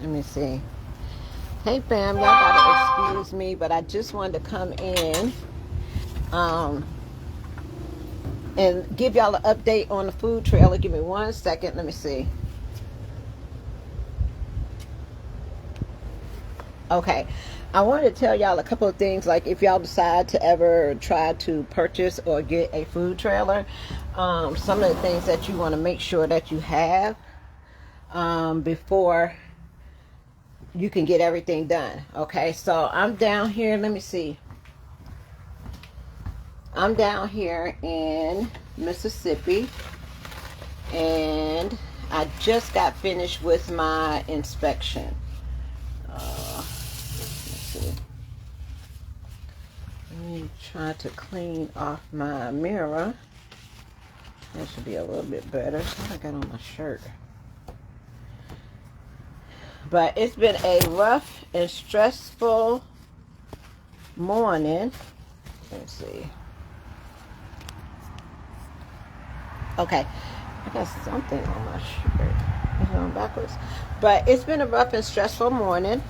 Let me see. Hey fam, y'all gotta excuse me, but I just wanted to come in um, and give y'all an update on the food trailer. Give me 1 second. Let me see. Okay. I wanted to tell y'all a couple of things, like if y'all decide to ever try to purchase or get a food trailer, some of the things that you want to make sure that you have before you can get everything done. Okay, so I'm down here. Let me see. I'm down here in Mississippi, and I just got finished with my inspection. Let's see. Let me try to clean off my mirror. That should be a little bit better. What I got on my shirt? But it's been a rough and stressful morning. Let's see. Okay, I got something on my shirt. It's going backwards. But it's been a rough and stressful morning.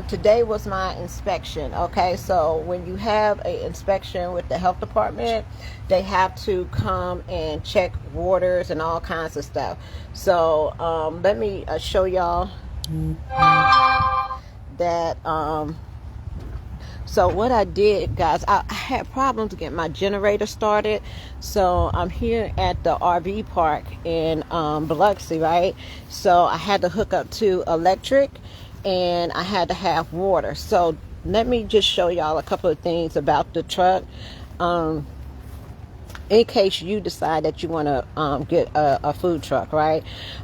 Today was my inspection. Okay, so when you have an inspection with the health department, they have to come and check waters and all kinds of stuff. So let me show y'all that. So what I did, guys, I had problems getting my generator started. So I'm here at the RV park in Biloxi, right? So I had to hook up to electric, and I had to have water. So let me just show y'all a couple of things about the truck, in case you decide that you want to get a food truck, right?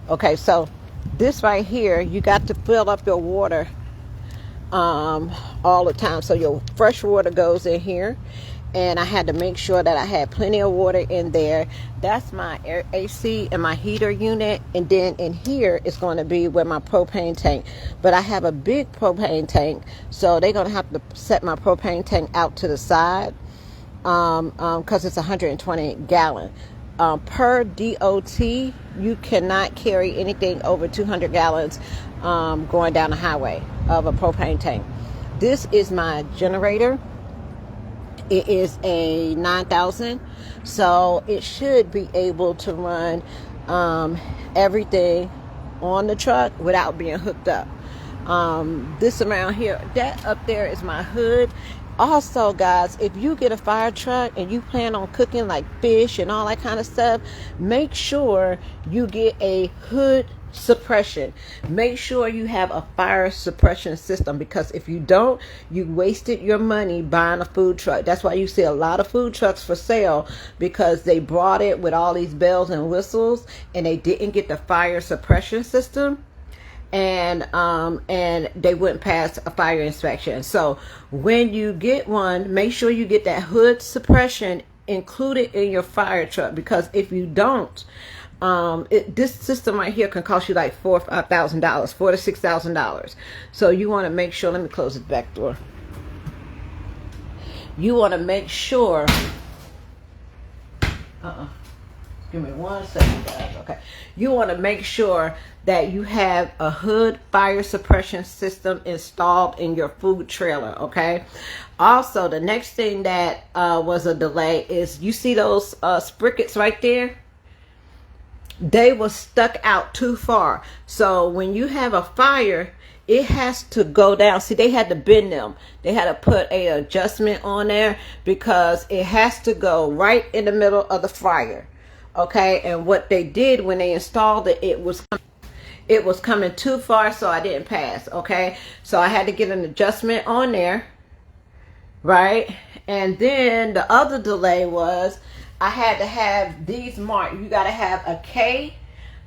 Okay, so this right here, you got to fill up your water all the time. So your fresh water goes in here, and I had to make sure that I had plenty of water in there. That's my AC and my heater unit, and then in here is going to be where my propane tank. But I have a big propane tank, so they're going to have to set my propane tank out to the side, because it's 120 gallon. Per DOT, you cannot carry anything over 200 gallons going down the highway of a propane tank. This is my generator. It is a 9000, so it should be able to run everything on the truck without being hooked up. This around here, that up there is my hood. Also, guys, if you get a fire truck and you plan on cooking like fish and all that kind of stuff, make sure you get a hood suppression. Make sure you have a fire suppression system, because if you don't, you wasted your money buying a food truck. That's why you see a lot of food trucks for sale, because they brought it with all these bells and whistles and they didn't get the fire suppression system, and they wouldn't pass a fire inspection. So when you get one, make sure you get that hood suppression included in your fire truck, because if you don't, this system right here can cost you like $4,000 or $5,000, $4,000 to $6,000. So you want to make sure. Let me close this back door. You want to make sure. Give me 1 second, guys. Okay. You want to make sure that you have a hood fire suppression system installed in your food trailer. Okay. Also, the next thing that was a delay is, you see those sprockets right there? They were stuck out too far. So when you have a fire, it has to go down. See, they had to bend them. They had to put a adjustment on there, because it has to go right in the middle of the fire. Okay, and what they did when they installed it, it was coming too far, so I didn't pass. Okay, so I had to get an adjustment on there, right? And then the other delay was, I had to have these marked. You got to have a K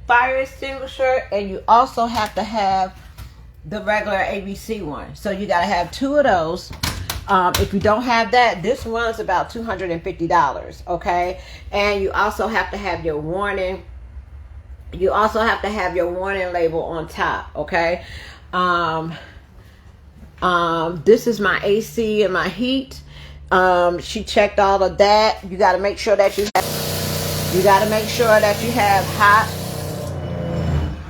fire extinguisher, and you also have to have the regular ABC one. So you got to have two of those. If you don't have that, this runs about $250. Okay, and you also have to have your warning. You also have to have your warning label on top. Okay. This is my AC and my heat. She checked all of that. You got to make sure that you have hot.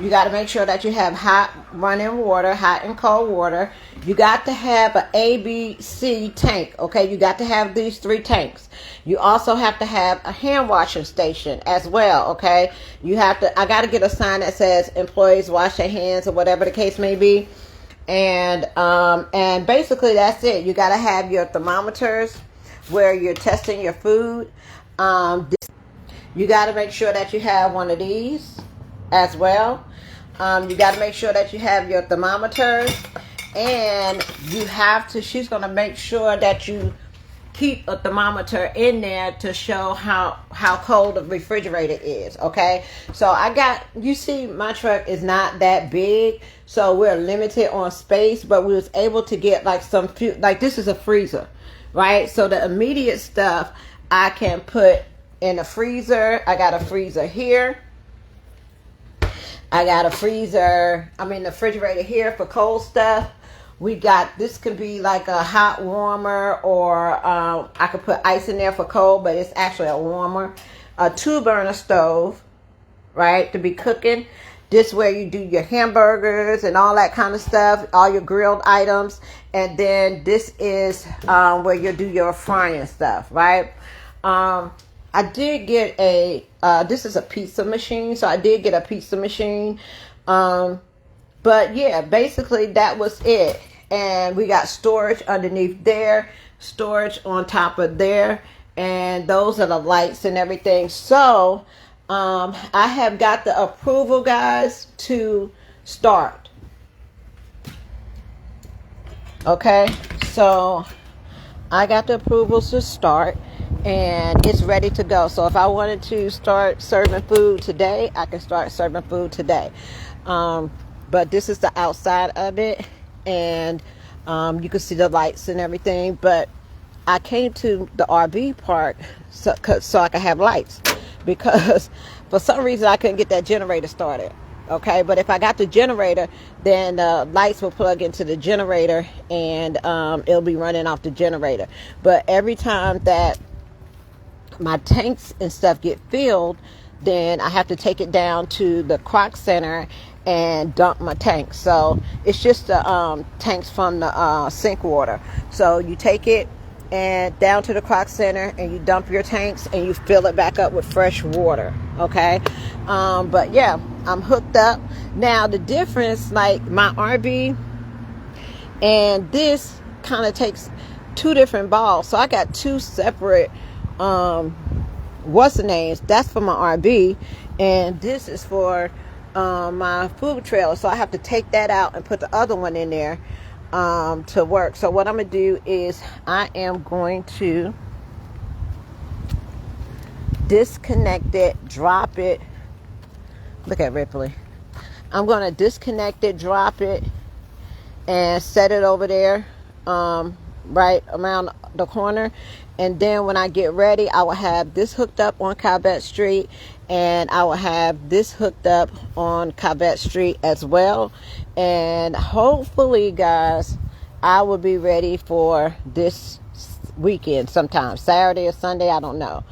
You got to make sure that you have hot running water, hot and cold water. You got to have an ABC tank, okay? You got to have these 3 tanks. You also have to have a hand washing station as well, okay? You have to, I got to get a sign that says employees wash their hands or whatever the case may be. And basically that's it. You got to have your thermometers where you're testing your food. You got to make sure that you have one of these as well. You got to make sure that you have your thermometers, and you have to, she's going to make sure that you keep a thermometer in there to show how cold the refrigerator is, okay? So I got, you see my truck is not that big, so we're limited on space, but we was able to get like some few, like this is a freezer, right? So the immediate stuff I can put in a freezer. I got a freezer here. I got a freezer, the refrigerator here for cold stuff. We got, this could be like a hot warmer, or I could put ice in there for cold, but it's actually a warmer. A 2-burner stove, right, to be cooking. This where you do your hamburgers and all that kind of stuff, all your grilled items. And then this is where you do your frying stuff, right? I did get a, this is a pizza machine, so I did get a pizza machine. But yeah, basically that was it. And we got storage underneath there, storage on top of there, and those are the lights and everything. So I have got the approval, guys, to start. Okay, so I got the approvals to start, and it's ready to go. So if I wanted to start serving food today, I can start serving food today. But this is the outside of it, and you can see the lights and everything. But I came to the RV park so I could have lights, because for some reason I couldn't get that generator started. Okay, but if I got the generator, then the lights will plug into the generator, and it'll be running off the generator. But every time that my tanks and stuff get filled, then I have to take it down to the Croc Center and dump my tanks. So it's just the tanks from the sink water. So you take it and down to the Croc Center, and you dump your tanks, and you fill it back up with fresh water. Okay, but yeah, I'm hooked up now. The difference, like my RV and this, kind of takes 2 different balls. So I got 2 separate what's the names. That's for my RV, and this is for my food trailer. So I have to take that out and put the other one in there to work. So what I'm gonna do is I am going to disconnect it, drop it. Look at Ripley. I'm gonna disconnect it, drop it, and set it over there right around the corner. And then when I get ready, I will have this hooked up on Cobbett Street, and I will have this hooked up on Cobbett Street as well. And hopefully, guys, I will be ready for this weekend sometime, Saturday or Sunday, I don't know.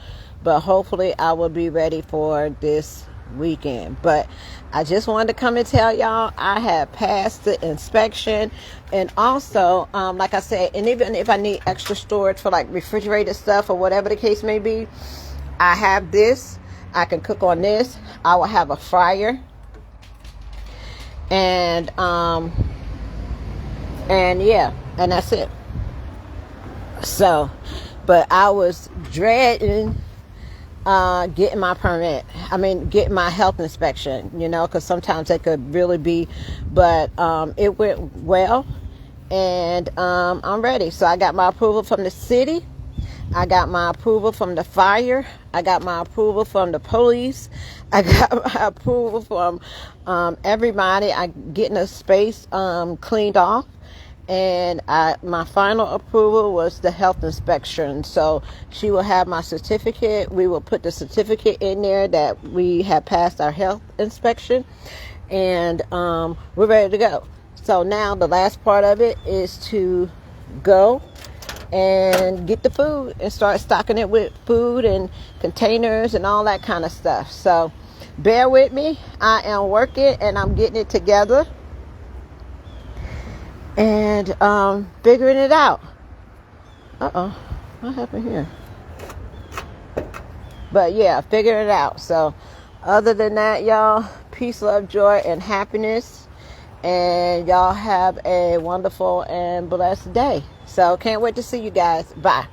But hopefully I will be ready for this weekend. But I just wanted to come and tell y'all I have passed the inspection. And also, like I said, and even if I need extra storage for like refrigerated stuff or whatever the case may be, I have this. I can cook on this. I will have a fryer. And yeah, and that's it. So, but I was dreading getting my permit. Getting my health inspection, because sometimes it could really be, but it went well, and I'm ready. So I got my approval from the city. I got my approval from the fire. I got my approval from the police. I got my approval from everybody. I'm getting a space cleaned off. And my final approval was the health inspection. So she will have my certificate. We will put the certificate in there that we have passed our health inspection. And we're ready to go. So now the last part of it is to go and get the food and start stocking it with food and containers and all that kind of stuff. So bear with me. I am working and I'm getting it together. and figuring it out. What happened here? But yeah, figuring it out. So other than that, y'all, peace, love, joy, and happiness. And y'all have a wonderful and blessed day. So can't wait to see you guys. Bye.